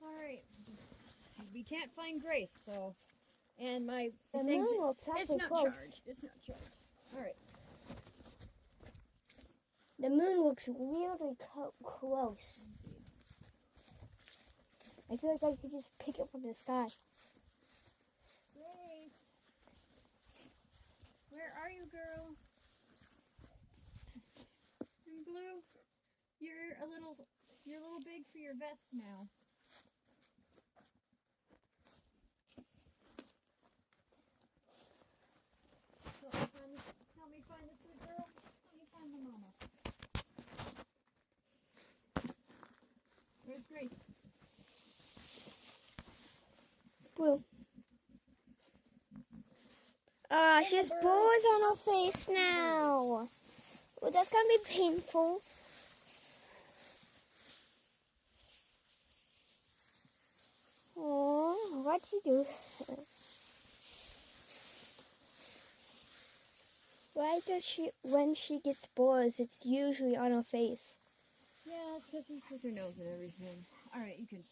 Alright. We can't find Grace, so... And my The thing's... moon looks It's awfully not close. charged. It's not charged. Alright. The moon looks weirdly close. I feel like I could just pick it from the sky. Grace! Where are you, girl? And Blue, you're a little big for your vest now. Help me find this good girl. Help me find the mama. Where's Grace? Blue. She has boils on her face now. Well, that's gonna be painful. Oh, what'd she do? Why does she, when she gets boils, it's usually on her face? Yeah, it's because her nose and everything. Alright, you can,